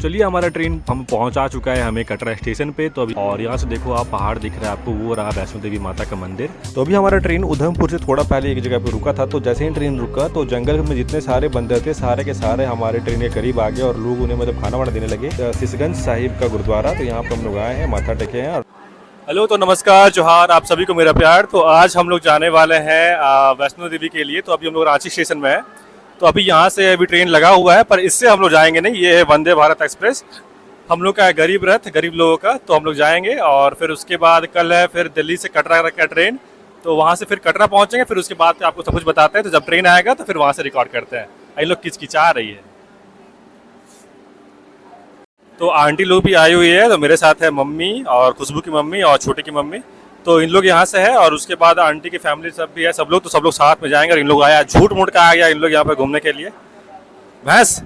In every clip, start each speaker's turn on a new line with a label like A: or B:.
A: चलिए हमारा ट्रेन हम पहुंचा चुका है हमें कटरा स्टेशन पे। तो अभी और यहाँ से देखो आप पहाड़ दिख रहा है आपको, वो रहा वैष्णो देवी माता का मंदिर। तो अभी हमारा ट्रेन उधमपुर से थोड़ा पहले एक जगह पे रुका था। तो जैसे ही ट्रेन रुका तो जंगल में जितने सारे बंदर थे सारे के सारे हमारे ट्रेन के करीब आ गए और लोग उन्हें मतलब खाना वाना देने लगे। शीशगंज साहिब का गुरुद्वारा, तो यहाँ पर हम लोग आए हैं, माथा टेके हैं। हेलो, तो नमस्कार, जोहार, आप सभी को मेरा प्यार। तो आज हम लोग जाने वाले हैं वैष्णो देवी के लिए। तो अभी हम लोग रांची स्टेशन में हैं। तो अभी यहाँ से अभी ट्रेन लगा हुआ है, पर इससे हम लोग जाएंगे नहीं। ये है वंदे भारत एक्सप्रेस, हम लोग का है गरीब रथ, गरीब लोगों का। तो हम लोग जाएंगे और फिर उसके बाद कल है फिर दिल्ली से कटरा का ट्रेन। तो वहाँ से फिर कटरा पहुँचेंगे, फिर उसके बाद आपको सब कुछ बताते हैं। तो जब ट्रेन आएगा तो फिर वहाँ से रिकॉर्ड करते हैं। इन लोग किचकिचा रही है। तो आंटी लोग भी आई हुई है। तो मेरे साथ है मम्मी और खुशबू की मम्मी और छोटे की मम्मी। तो इन लोग यहाँ से है और उसके बाद आंटी की फैमिली सब भी है, सब लोग। तो सब लोग साथ में जाएंगे। और इन लोग आया झूठ मूठ का आ गया इन लोग यहाँ पे घूमने के लिए। भैंस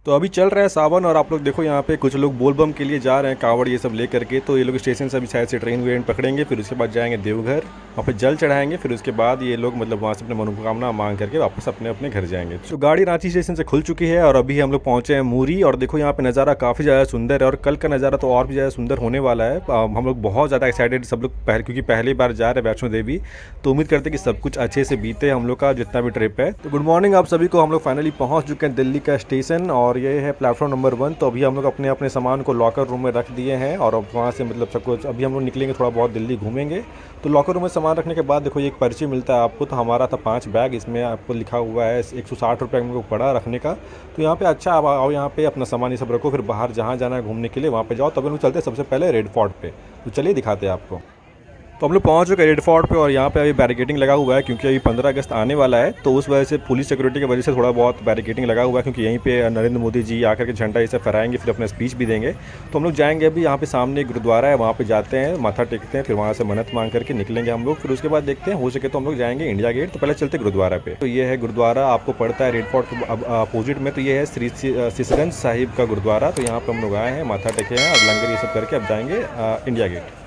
A: तो अभी चल रहा है सावन और आप लोग देखो यहाँ पे कुछ लोग बोलबम के लिए जा रहे हैं, कावड़ ये सब लेकर के। तो ये लोग स्टेशन से अभी शायद से ट्रेन वेन पकड़ेंगे, फिर उसके बाद जाएंगे देवघर, वहाँ पे जल चढ़ाएंगे। फिर उसके बाद ये लोग मतलब वहाँ से अपने मनोकामना मांग करके वापस अपने अपने घर जाएंगे। तो गाड़ी रांची स्टेशन से खुल चुकी है और अभी हम लोग पहुँचे हैं मूरी। और देखो यहाँ पे नज़ारा काफ़ी ज़्यादा सुंदर है और कल का नज़ारा तो और भी ज़्यादा सुंदर होने वाला है। हम लोग बहुत ज़्यादा एक्साइटेड सब लोग क्योंकि पहली बार जा रहे हैं वैष्णो देवी। तो उम्मीद करते हैं कि सब कुछ अच्छे से बीते हम लोग का जितना भी ट्रिप है। तो गुड मॉर्निंग आप सभी को। हम लोग फाइनली पहुँच चुके हैं दिल्ली का स्टेशन और ये है प्लेटफॉर्म नंबर 1। तो अभी हम लोग अपने अपने सामान को लॉकर रूम में रख दिए हैं और अब वहाँ से मतलब सब कुछ अभी हम लोग निकलेंगे, थोड़ा बहुत दिल्ली घूमेंगे। तो लॉकर रूम में सामान रखने के बाद देखो ये एक पर्ची मिलता है आपको। तो हमारा था 5 बैग, इसमें आपको लिखा हुआ है 160 रुपये हम लोग पड़ा रखने का। तो यहाँ पे अच्छा आप आओ, यहाँ पे अपना सामान ये सब रखो, फिर बाहर जहाँ जाना है घूमने के लिए वहाँ पे जाओ। तब हम लोग चलते हैं सबसे पहले रेड फोर्ट पे। तो चलिए दिखाते हैं आपको। तो हम लोग पहुँच चुके रेड फोर्ट पे और यहाँ पे अभी बैरिकेडिंग लगा हुआ है क्योंकि अभी 15 अगस्त आने वाला है। तो उस वजह से पुलिस सिक्योरिटी की वजह से थोड़ा बहुत बैरिकेडिंग लगा हुआ है क्योंकि यहीं पे नरेंद्र मोदी जी आकर के झंडा ये सब फहराएंगे, फिर अपना स्पीच भी देंगे। तो हम लोग जाएंगे अभी, यहाँ पे सामने गुरुद्वारा है, वहाँ पे जाते हैं, माथा टेकते हैं, फिर वहाँ से मन्नत मांग करके निकलेंगे हम लोग। फिर उसके बाद देखते हैं हो सके तो हम लोग जाएंगे इंडिया गेट। तो पहले चलते गुरुद्वारा पे। तो ये है गुरुद्वारा, आपको पड़ता है रेड फोर्ट अपोजिट में। तो ये है श्री शीशगंज साहिब का गुरुद्वारा। तो यहाँ पर हम लोग आए हैं, माथा टेके हैं और लंगर ये सब करके अब जाएंगे इंडिया गेट।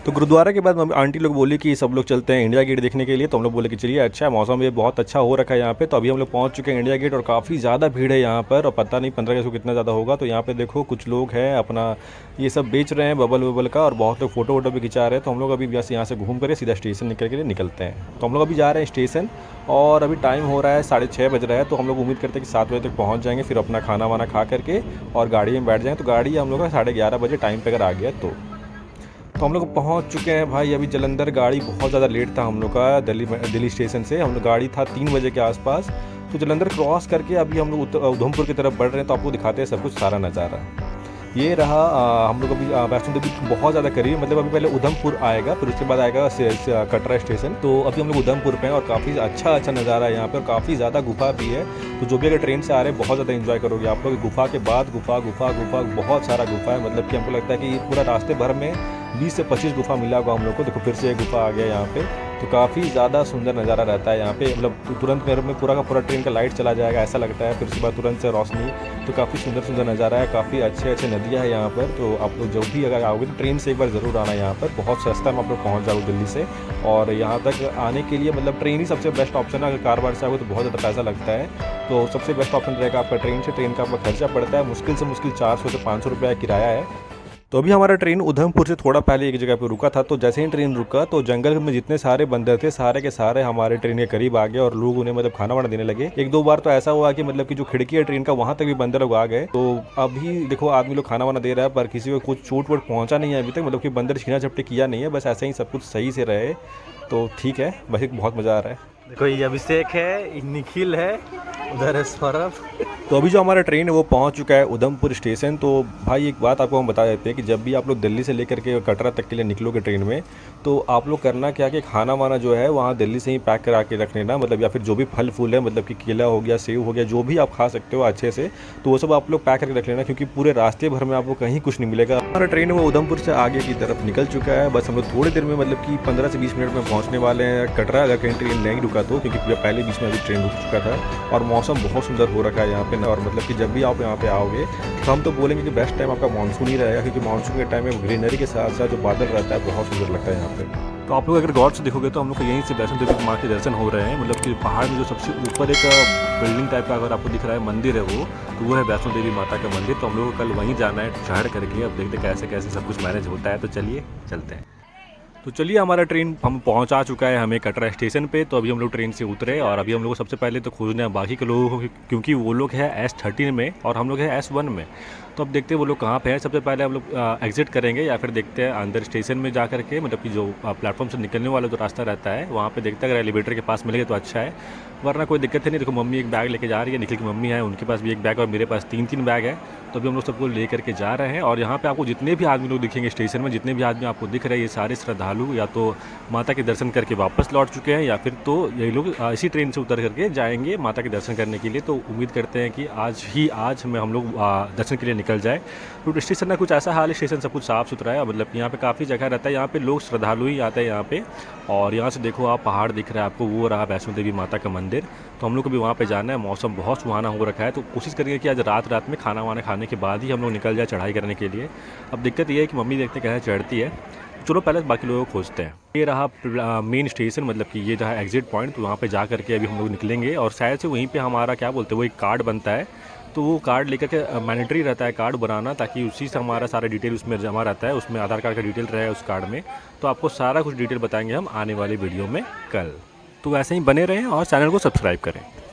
A: तो गुरुद्वारा के बाद आंटी लोग बोली कि सब लोग चलते हैं इंडिया गेट देखने के लिए। तो हम लोग बोले कि चलिए, अच्छा मौसम भी बहुत अच्छा हो रखा है यहाँ पे। तो अभी हम लोग पहुँच चुके हैं इंडिया गेट और काफ़ी ज़्यादा भीड़ है यहाँ पर और पता नहीं 15 अगस्त को कितना ज़्यादा होगा। तो यहाँ पे देखो कुछ लोग हैं अपना ये सब बेच रहे हैं बबल वबल का और बहुत लोग फोटो वोटो भी खिंचा रहे हैं। तो हम लोग अभी बस यहाँ से घूम कर सीधा स्टेशन निकल के निकलते हैं। तो हम लोग अभी जा रहे हैं स्टेशन और अभी टाइम हो रहा है 6:30 बज रहा है। तो हम लोग उम्मीद करते हैं कि 7 बजे तक पहुँच जाएंगे, फिर अपना खाना वाना खा करके और गाड़ी में बैठ जाएंगे। तो गाड़ी हम लोग का 11:30 बजे टाइम पर अगर आ गया तो हम लोग पहुंच चुके हैं भाई अभी जलंधर। गाड़ी बहुत ज़्यादा लेट था हम लोग का दिल्ली स्टेशन से। हम लोग गाड़ी था 3 बजे के आसपास। तो जलंधर क्रॉस करके अभी हम लोग उधमपुर की तरफ बढ़ रहे हैं। तो आपको दिखाते हैं सब कुछ सारा नज़ारा। ये रहा हम लोग अभी वैष्णो देवी बहुत ज़्यादा करीब, मतलब अभी पहले उधमपुर आएगा, फिर उसके बाद आएगा कटरा स्टेशन। तो अभी हम लोग उधमपुर पे हैं और काफ़ी अच्छा नज़ारा है यहाँ पे और काफ़ी ज़्यादा गुफा भी है। तो जो भी अगर ट्रेन से आ रहे हैं बहुत ज़्यादा एंजॉय करोगे आप लोग। गुफा के बाद गुफा गुफा गुफा बहुत सारा गुफा है, मतलब कि हमको लगता है कि पूरा रास्ते भर में 20 से 25 गुफा मिला होगा हम लोग को। देखो फिर से एक गुफा आ गया यहाँ पे। तो काफ़ी ज़्यादा सुंदर नज़ारा रहता है यहाँ पे, मतलब तुरंत मेरे में पूरा का पूरा ट्रेन का लाइट चला जाएगा ऐसा लगता है। फिर उसके बाद तुरंत से रोशनी। तो काफ़ी सुंदर नज़ारा है, काफ़ी अच्छे नदियाँ है यहाँ पर। तो आप लोग जब भी अगर आओगे तो ट्रेन से एक बार ज़रूर आना यहाँ पर। बहुत सस्ता में आप लोग पहुँच जाओगे दिल्ली से और यहाँ तक आने के लिए मतलब ट्रेन ही सबसे बेस्ट ऑप्शन है। अगर कार वार से आओगे तो बहुत ज़्यादा पैसा लगता है। तो सबसे बेस्ट ऑप्शन रहेगा आपका ट्रेन से। ट्रेन का आपका खर्चा पड़ता है मुश्किल से मुश्किल 400 से 500 रुपये किराया है। तो अभी हमारा ट्रेन उधमपुर से थोड़ा पहले एक जगह पे रुका था। तो जैसे ही ट्रेन रुका तो जंगल में जितने सारे बंदर थे सारे के सारे हमारे ट्रेन के करीब आ गए और लोग उन्हें मतलब खाना वाना देने लगे। 1-2 बार तो ऐसा हुआ कि मतलब कि जो खिड़की है ट्रेन का वहाँ तक भी बंदर लोग आ गए। तो अभी देखो आदमी लोग खाना वाना दे रहा है पर किसी को कुछ चोट वोट पहुँचा नहीं है अभी तक, मतलब कि बंदर छीना झपटी किया नहीं है, बस ऐसे ही सब कुछ सही से रहे तो ठीक है। वही बहुत मज़ा आ रहा है। देखो ये अभिषेक है, निखिल है, उधर है सौरभ। तो अभी जो हमारा ट्रेन है वो पहुंच चुका है उधमपुर स्टेशन। तो भाई एक बात आपको हम बता देते हैं कि जब भी आप लोग दिल्ली से लेकर के कटरा तक के लिए निकलोगे ट्रेन में तो आप लोग करना क्या कि खाना वाना जो है वहाँ दिल्ली से ही पैक करा के रख लेना, मतलब या फिर जो भी फल फूल है, मतलब कि केला हो गया, सेव हो गया, जो भी आप खा सकते हो अच्छे से, तो वो सब आप लोग पैक करके रख लेना क्योंकि पूरे रास्ते भर में आपको कहीं कुछ नहीं मिलेगा। हमारा ट्रेन वो उधमपुर से आगे की तरफ निकल चुका है। बस हम लोग थोड़ी देर में मतलब कि 15 से 20 मिनट में पहुँचने वाले हैं कटरा, अगर कहीं ट्रेन नहीं रुका तो, क्योंकि पहले बीच में अभी ट्रेन रुक चुका था। और मौसम बहुत सुंदर हो रखा है यहाँ पे और मतलब कि जब भी आप यहाँ पे आओगे तो हम तो बोलेंगे कि बेस्ट टाइम आपका मानसून ही रहेगा क्योंकि मानसून के टाइम में ग्रीनरी के साथ साथ जो बादल रहता है बहुत सुंदर लगता है यहाँ पे। तो आप लोग अगर गौर से देखोगे तो हम लोग को यहीं से वैष्णो देवी माँ के दर्शन हो रहे हैं। मतलब कि पहाड़ में जो सबसे ऊपर एक बिल्डिंग टाइप का अगर आपको दिख रहा है मंदिर है वो है वैष्णो देवी माता का मंदिर। तो हम लोग को कल वहीं जाना है चढ़ करके। अब देखते कैसे कैसे सब कुछ मैनेज होता है, तो चलिए चलते हैं। तो चलिए हमारा ट्रेन हम पहुंचा चुका है हमें कटरा स्टेशन पे। तो अभी हम लोग ट्रेन से उतरे और अभी हम लोग को सबसे पहले तो खोजना है बाकी के लोगों को, क्योंकि वो लोग है S13 में और हम लोग है S1 में। तो अब देखते हैं वो लोग कहाँ पे हैं। सबसे पहले हम लोग एग्जिट करेंगे या फिर देखते हैं अंदर स्टेशन में जा करके, मतलब कि जो प्लेटफॉर्म से निकलने वाला जो रास्ता रहता है वहाँ पे देखते हैं अगर एलिवेटर के पास मिलेगा तो अच्छा है, वरना कोई दिक्कत है नहीं। देखो मम्मी एक बैग लेके जा रही है, निखिल की मम्मी है उनके पास भी एक बैग और मेरे पास 3 बैग है। तो अभी हम लोग सबको ले करके जा रहे हैं। और यहाँ पे आपको जितने भी आदमी लोग दिखेंगे स्टेशन में, जितने भी आदमी आपको दिख रहे हैं, ये सारे श्रद्धालु या तो माता के दर्शन करके वापस लौट चुके हैं या फिर तो ये लोग इसी ट्रेन से उतर करके जाएंगे माता के दर्शन करने के लिए। तो उम्मीद करते हैं कि आज में हम लोग दर्शन के लिए निकल जाए। तो स्टेशन का कुछ ऐसा हाल है, स्टेशन सब कुछ साफ़ सुथरा है, मतलब यहाँ पे काफ़ी जगह रहता है, यहाँ पे लोग श्रद्धालु ही आते हैं यहाँ पे। और यहाँ से देखो आप पहाड़ दिख रहा है आपको, वो रहा वैष्णो देवी माता का मंदिर। तो हम लोग को भी वहाँ पे जाना है। मौसम बहुत सुहाना हो रखा है, तो कोशिश करेंगे कि आज रात में खाना वाना खाने के बाद ही हम लोग निकल जाए चढ़ाई करने के लिए। अब दिक्कत ये है कि मम्मी देखते कैसे चढ़ती है। चलो पहले बाकी लोगों को खोजते हैं। ये रहा मेन स्टेशन, मतलब कि ये जहाँ एग्जिट पॉइंट, तो वहाँ पे जा करके अभी हम लोग निकलेंगे। और शायद से वहीं पे हमारा क्या बोलते हैं वो एक कार्ड बनता है, तो वो कार्ड लेकर के मैंडेटरी रहता है कार्ड बनाना, ताकि उसी से हमारा सारा डिटेल उसमें जमा रहता है। उसमें आधार कार्ड का डिटेल रहे उस कार्ड में। तो आपको सारा कुछ डिटेल बताएंगे हम आने वाले वीडियो में कल। तो वैसे ही बने रहें और चैनल को सब्सक्राइब करें।